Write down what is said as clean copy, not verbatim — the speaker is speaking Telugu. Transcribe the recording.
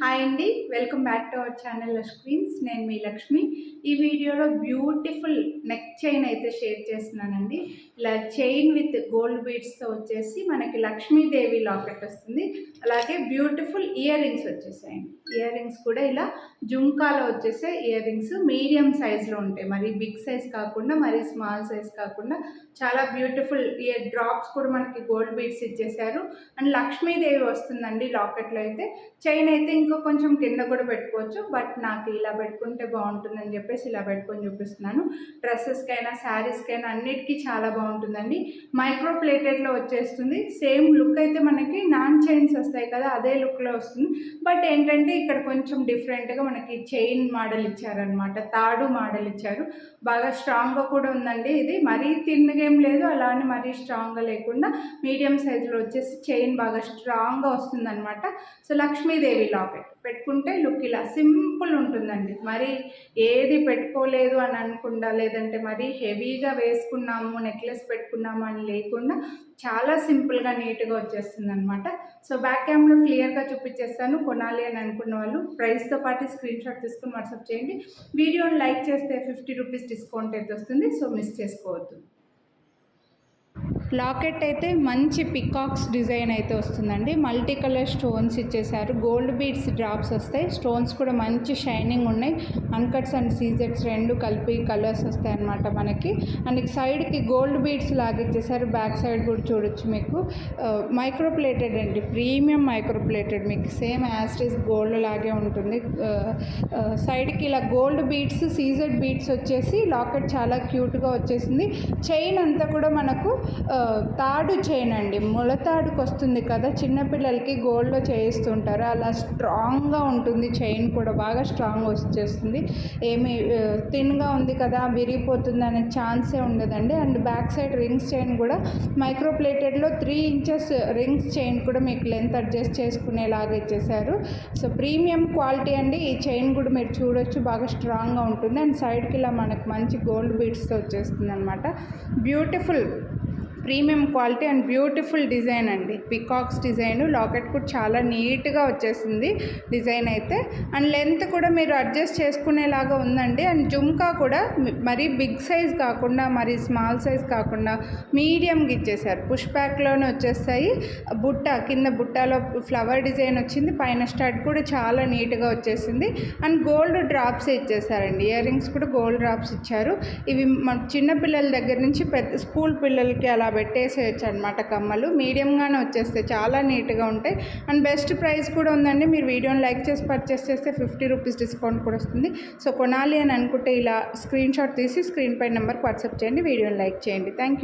హాయ్ అండి, welcome back to our channel lush queens. నేను మీ లక్ష్మి. ఈ వీడియోలో బ్యూటిఫుల్ నెక్ చైన్ అయితే షేర్ చేస్తున్నానండి. ఇలా చైన్ విత్ గోల్డ్ బీడ్స్తో వచ్చేసి మనకి లక్ష్మీదేవి లాకెట్ వస్తుంది. అలాగే బ్యూటిఫుల్ ఇయర్ రింగ్స్ వచ్చేసాయండి. ఇయర్ రింగ్స్ కూడా ఇలా జుంకాలో వచ్చేసే ఇయర్ రింగ్స్ మీడియం సైజ్లో ఉంటాయి. మరి బిగ్ సైజ్ కాకుండా, మరి స్మాల్ సైజ్ కాకుండా చాలా బ్యూటిఫుల్ ఇయర్ డ్రాప్స్ కూడా మనకి గోల్డ్ బీడ్స్ ఇచ్చేసారు. అండ్ లక్ష్మీదేవి వస్తుందండి లాకెట్లో అయితే. చైన్ అయితే ఇంకో కొంచెం కింద కూడా పెట్టుకోవచ్చు, బట్ నాకు ఇలా పెట్టుకుంటే బాగుంటుందని చెప్పేసి ఇలా పెట్టుకొని చూపిస్తున్నాను. డ్రెస్సెస్కైనా శారీస్కైనా అన్నిటికీ చాలా బాగుంటుందండి. మైక్రో ప్లేటెడ్లో వచ్చేస్తుంది. సేమ్ లుక్ అయితే మనకి నాన్ చైన్స్ వస్తాయి కదా, అదే లుక్లో వస్తుంది. బట్ ఏంటంటే ఇక్కడ కొంచెం డిఫరెంట్గా మనకి చైన్ మోడల్ ఇచ్చారనమాట, తాడు మోడల్ ఇచ్చారు. బాగా స్ట్రాంగ్గా కూడా ఉందండి. ఇది మరీ తిన్నగా ఏం లేదు, అలానే మరీ స్ట్రాంగ్గా లేకుండా మీడియం సైజులో వచ్చేసి చైన్ బాగా స్ట్రాంగ్గా వస్తుందన్నమాట. సో లక్ష్మీదేవి లాకెట్ పెట్టుకుంటే లుక్ ఇలా సింపుల్ ఉంటుందండి. మరి ఏది పెట్టుకోలేదు అని అనుకుండా, లేదంటే మరీ హెవీగా వేసుకున్నాము నెక్లెస్ పెట్టుకున్నాము అని లేకుండా చాలా సింపుల్గా నీట్గా వచ్చేస్తుంది అనమాట. సో బ్యాక్ కెమెరా క్లియర్గా చూపించేస్తాను. కొనాలి అని అనుకున్న వాళ్ళు ప్రైస్తో పాటు స్క్రీన్ షాట్ తీసుకుని వాట్సాప్ చేయండి. వీడియోని లైక్ చేస్తే 50 రూపీస్ డిస్కౌంట్ అయితే వస్తుంది. సో మిస్ చేసుకోవద్దు. లాకెట్ అయితే మంచి పికాక్స్ డిజైన్ అయితే వస్తుందండి. మల్టీ కలర్ స్టోన్స్ ఇచ్చేసారు. గోల్డ్ బీడ్స్ డ్రాప్స్ వస్తాయి. స్టోన్స్ కూడా మంచి షైనింగ్ ఉన్నాయి. అన్కట్స్ అండ్ సీజెట్స్ రెండు కలిపి కలర్స్ వస్తాయి అన్నమాట మనకి. అండ్ సైడ్కి గోల్డ్ బీడ్స్ లాగిచ్చేసారు. బ్యాక్ సైడ్ కూడా చూడొచ్చు మీకు. మైక్రో ప్లేటెడ్ అండి, ప్రీమియం మైక్రో ప్లేటెడ్. మీకు సేమ్ యాస్టిస్ గోల్డ్ లాగే ఉంటుంది. సైడ్కి ఇలా గోల్డ్ బీడ్స్, సీజెడ్ బీడ్స్ వచ్చేసి లాకెట్ చాలా క్యూట్గా వచ్చేసింది. చైన్ అంతా కూడా మనకు తాడు చైన్ అండి, ములతాడుకు వస్తుంది కదా, చిన్నపిల్లలకి గోల్డ్లో చేయిస్తుంటారు. అలా స్ట్రాంగ్గా ఉంటుంది. చైన్ కూడా బాగా స్ట్రాంగ్ వచ్చేస్తుంది. ఏమి థిన్గా ఉంది కదా, విరిగిపోతుంది అనే ఛాన్సే ఉండదండి. And back side rings chain కూడా మైక్రో ప్లేటెడ్లో 3 ఇంచెస్ రింగ్స్ చైన్ కూడా మీకు లెంత్ అడ్జస్ట్ చేసుకునేలాగా ఇచ్చేసారు. సో ప్రీమియం క్వాలిటీ అండి. ఈ చైన్ కూడా మీరు చూడొచ్చు, బాగా స్ట్రాంగ్గా ఉంటుంది. అండ్ సైడ్కి ఇలా మనకు మంచి గోల్డ్ బీడ్స్తో వచ్చేస్తుంది అనమాట. Beautiful premium quality and beautiful design అండి. Peacocks design. లాకెట్ కూడా చాలా నీట్గా వచ్చేసింది డిజైన్ అయితే. అండ్ లెంత్ కూడా మీరు అడ్జస్ట్ చేసుకునేలాగా ఉందండి. అండ్ జుమ్కా కూడా మరీ బిగ్ సైజ్ కాకుండా, మరి స్మాల్ సైజ్ కాకుండా మీడియంగా ఇచ్చేసారు. పుష్ బ్యాక్లోనే వచ్చేస్తాయి. బుట్ట కింద బుట్టలో ఫ్లవర్ డిజైన్ వచ్చింది. పైన స్టడ్ కూడా చాలా నీట్గా వచ్చేసింది. అండ్ గోల్డ్ డ్రాప్స్ ఇచ్చేసారండి. ఇయర్ రింగ్స్ కూడా గోల్డ్ డ్రాప్స్ ఇచ్చారు. ఇవి మన చిన్నపిల్లల దగ్గర నుంచి పెద్ద స్కూల్ పిల్లలకి అలా పెట్టేసేయచ్చు అనమాట. కమ్మలు మీడియంగానే వచ్చేస్తాయి, చాలా నీట్గా ఉంటాయి. అండ్ బెస్ట్ ప్రైస్ కూడా ఉందండి. మీరు వీడియోని లైక్ చేసి పర్చేస్ చేస్తే 50 రూపీస్ డిస్కౌంట్ కూడా వస్తుంది. సో కొనాలి అని అనుకుంటే ఇలా స్క్రీన్ షాట్ తీసి స్క్రీన్ పై నెంబర్కి వాట్సాప్ చేయండి. వీడియోని లైక్ చేయండి. Thank you.